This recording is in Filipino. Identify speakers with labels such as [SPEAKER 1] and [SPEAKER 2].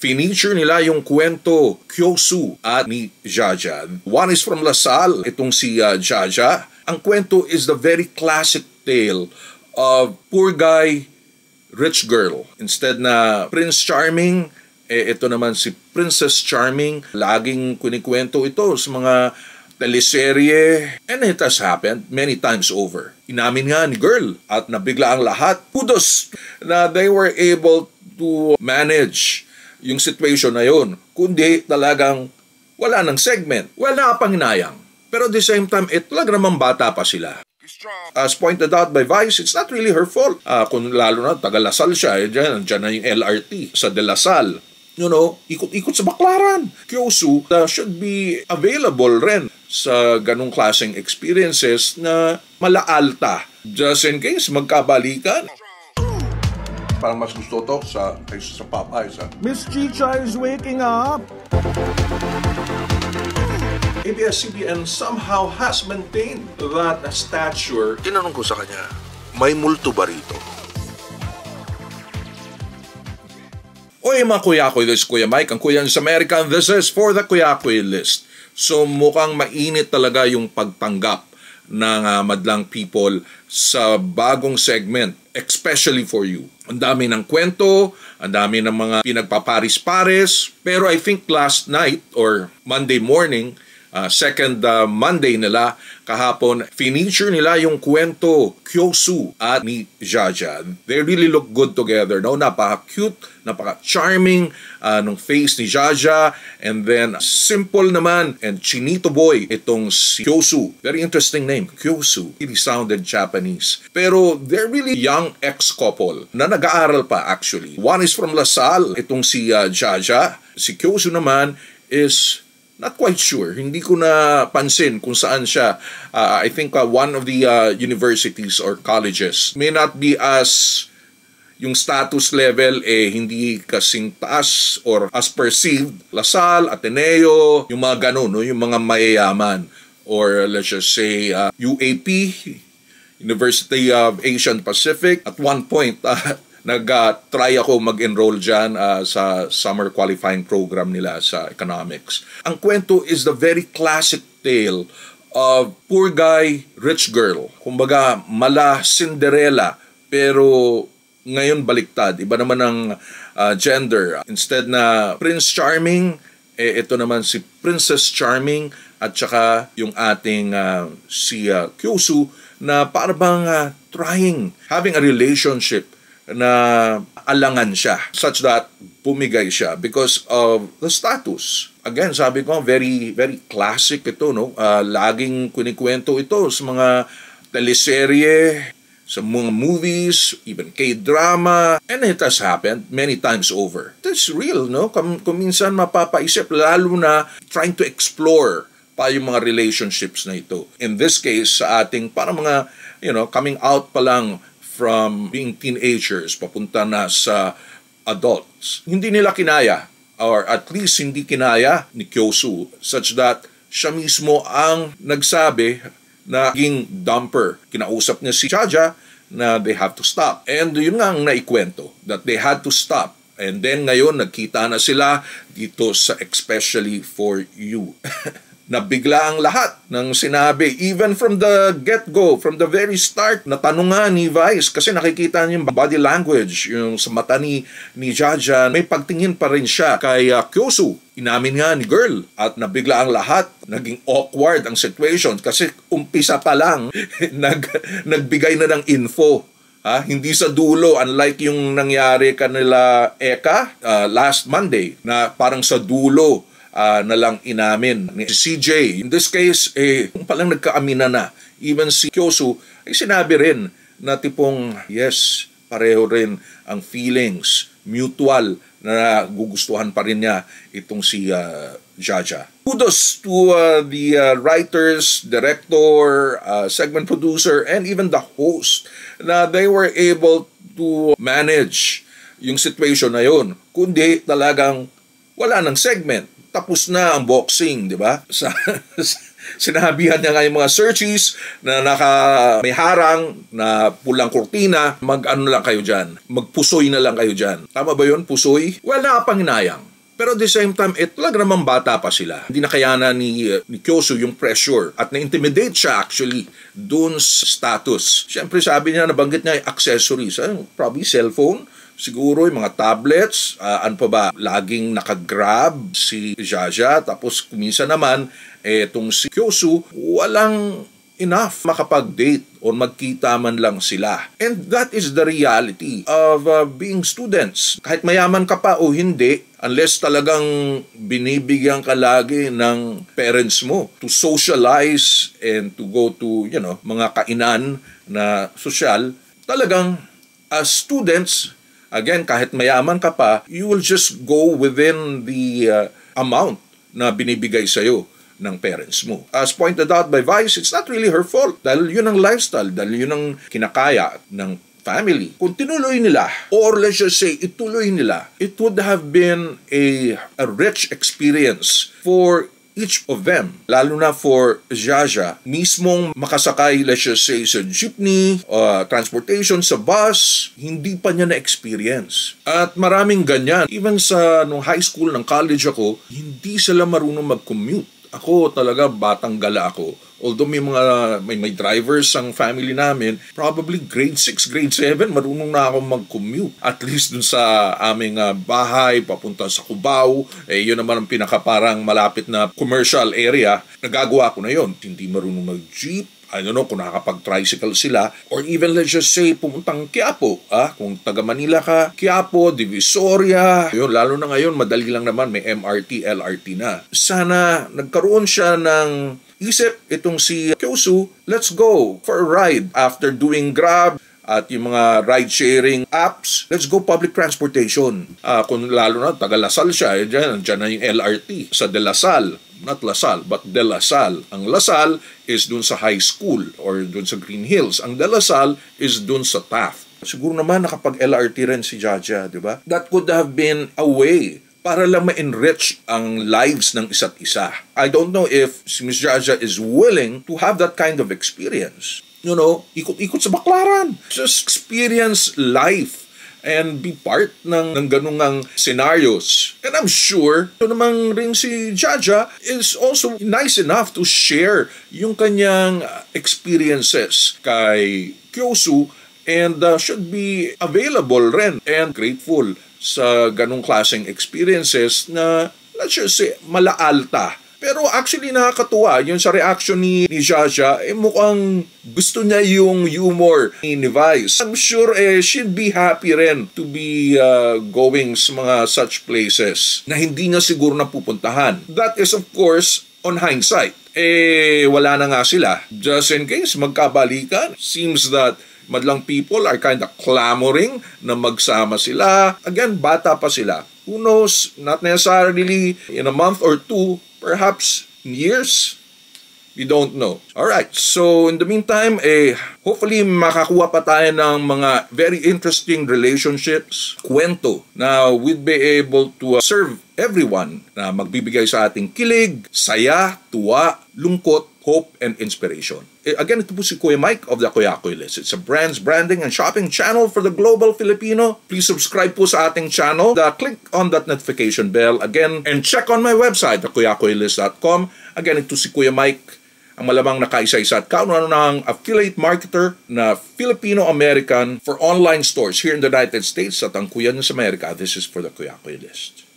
[SPEAKER 1] Feature nila yung kwento Kyosu at ni Jaja. One is from Lasal, itong si Jaja. Ang kwento is the very classic tale of poor guy, rich girl. Instead na Prince Charming, ito naman si Princess Charming. Laging kunikwento ito sa mga teleserye. And it has happened many times over. Inamin nga ni girl at nabigla ang lahat. Kudos na they were able to manage yung situation na yun. Kundi talagang wala ng segment. Well, nakapanginayang. Pero at the same time, talaga namang bata pa sila. As pointed out by Vice, it's not really her fault. Kung lalo na, taga Lasal siya, dyan na yung LRT sa De La Salle. You know, ikot-ikot sa Baclaran. Kyosu should be available rin sa ganung klaseng experiences na malaalta. Just in case magkabalikan. Parang mas gusto to kaysa sa Popeyes.
[SPEAKER 2] Miss Chicha is waking up!
[SPEAKER 1] ABS-CBN somehow has maintained that stature. Tinanong ko sa kanya, may multo ba rito? Oy mga Kuyakoy, this is Kuya Mike, ang Kuya sa America, and this is for the Kuyakoy list. So mukhang mainit talaga yung pagtanggap ng madlang people sa bagong segment, especially for you. Ang dami ng kwento, ang dami ng mga pinagpaparis-pares, pero I think last night or Monday morning, second Monday nila kahapon, feature nila yung kwento Kyosu at ni Jaja. They really look good together. No? Napaka-cute, napaka-charming nung face ni Jaja, and then simple naman and chinito boy itong si Kyosu. Very interesting name, Kyosu. Really sounded Japanese. Pero they're really young ex-couple na nag-aaral pa actually. One is from Lasal, itong si Jaja. Si Kyosu naman is not quite sure. Hindi ko na pansin kung saan siya. I think one of the universities or colleges may not be as yung status level hindi kasing taas or as perceived. Lasal, Ateneo, yung mga ganun, no? Yung mga mayayaman. Or let's just say UAP, University of Asian Pacific. At one point, nag-try ako mag-enroll dyan sa summer qualifying program nila sa economics. Ang kwento is the very classic tale of poor guy, rich girl. Kumbaga, mala Cinderella, pero ngayon baliktad. Iba naman ang gender. Instead na Prince Charming, ito naman si Princess Charming at saka yung ating si Kyosu na parang having a relationship na alangan siya such that pumigay siya because of the status. Again, sabi ko, very very classic ito, no? Laging kunikwento ito sa mga teleserye, sa mga movies, even K-drama, and it has happened many times over. It's real, no? Kung minsan mapapaisip, lalo na trying to explore pa yung mga relationships na ito. In this case, sa ating parang mga, coming out pa lang from being teenagers, papunta na sa adults. Hindi nila kinaya, or at least hindi kinaya ni Kyosu, such that siya mismo ang nagsabi na naging dumper. Kinausap niya si Jaja na they have to stop. And yun nga ang naikwento, that they had to stop. And then ngayon, nagkita na sila dito sa Especially For You. Nabigla ang lahat ng sinabi. Even from the get-go, from the very start, natanong nga ni Vice kasi nakikita niya yung body language, yung sa mata ni Jaja. May pagtingin pa rin siya kay Kyosu. Inamin nga ni girl at nabigla ang lahat. Naging awkward ang situation kasi umpisa pa lang nagbigay na ng info. Hindi sa dulo, unlike yung nangyari kanila Eka last Monday na parang sa dulo na lang inamin ni CJ. In this case, palang nagkaamina na. Even si Kyosu ay sinabi rin na tipong, yes, pareho rin ang feelings, mutual, na gugustuhan pa rin niya itong si Jaja. Kudos to the writers, director, segment producer, and even the host na they were able to manage yung situation na yun. Kundi talagang wala ng segment. Tapos na ang boxing, di ba? Sinabihan niya nga yung mga searchies na may harang na pulang kurtina, mag-ano lang kayo dyan, magpusoy na lang kayo dyan. Tama ba yun? Pusoy? Well, nakapanginayang. Pero at the same time, talaga naman bata pa sila. Hindi nakayanan ni Kyosu yung pressure at na-intimidate siya actually dun sa status. Siyempre sabi niya, nabanggit niya yung accessories. Probably cellphone, siguro yung mga tablets, ano pa ba, laging nakagrab si Jaja. Tapos kuminsan naman, itong si Kyosu, walang enough makapag-date o magkita man lang sila. And that is the reality of being students. Kahit mayaman ka pa o hindi, unless talagang binibigyan ka lagi ng parents mo to socialize and to go to, mga kainan na sosyal, talagang as students, again, kahit mayaman ka pa, you will just go within the amount na binibigay sa'yo ng parents mo. As pointed out by Vice, it's not really her fault dahil yun ang lifestyle, dahil yun ang kinakaya ng family. Kung tinuloy nila, or let's just say, ituloy nila, it would have been a rich experience for each of them, lalo na for Jaja, mismong makasakay, let's just say, sa jeepney, transportation, sa bus, hindi pa niya na-experience. At maraming ganyan. Even sa nung high school, ng college ako, hindi sila marunong mag-commute. Ako talaga, batang gala ako. Although may drivers ang family namin, probably grade 6, grade 7, marunong na ako mag-commute. At least dun sa aming bahay, papunta sa Cubao, yun naman ang pinakaparang malapit na commercial area, nagagawa ko na yun. Hindi marunong mag-jeep, I don't know kung nakakapag-tricycle sila, or even let's just say, pumuntang Quiapo. Kung taga Manila ka, Quiapo, Divisoria, yun, lalo na ngayon, madali lang naman, may MRT, LRT na. Sana nagkaroon siya ng isip itong si Kyosu, let's go for a ride after doing Grab at yung mga ride-sharing apps, let's go public transportation. Kung lalo na, taga Lasal siya, dyan na yung LRT sa De La Salle. Not Lasal, but De La Salle. Ang Lasal is dun sa high school or dun sa Green Hills. Ang De La Salle is dun sa Taft. Siguro naman nakapag-LRT rin si Jaja, di ba? That could have been a way para lang ma-enrich ang lives ng isa't isa. I don't know if si Miss Jaja is willing to have that kind of experience. Ikot-ikot sa Baclaran. Just experience life and be part ng ganungang scenarios. And I'm sure, ito namang rin si Jaja is also nice enough to share yung kanyang experiences kay Kyosu and should be available rin and grateful sa ganung klaseng experiences na, let's just say, malaalta. Pero actually nakakatuwa yun sa reaction ni Jaja, mukhang gusto niya yung humor ni Vice. I'm sure she'd be happy rin to be going sa mga such places na hindi niya siguro napupuntahan. That is of course on hindsight. Wala na nga sila. Just in case magkabalikan, seems that madlang people are kind of clamoring na magsama sila. Again, bata pa sila. Who knows, not necessarily in a month or two, perhaps in years, we don't know. Alright, so in the meantime, hopefully makakuha pa tayo ng mga very interesting relationships, kwento, na we'd be able to serve everyone na magbibigay sa ating kilig, saya, tuwa, lungkot, hope, and inspiration. Again, ito po si Kuya Mike of the Kuyakoy List. It's a brands, branding, and shopping channel for the global Filipino. Please subscribe po sa ating channel. Click on that notification bell again and check on my website, thekuyakoylist.com. Again, ito si Kuya Mike, ang malamang nakaisa-isa at kauno ng affiliate marketer na Filipino-American for online stores here in the United States at ang Kuya sa Amerika. This is for the Kuyakoy List.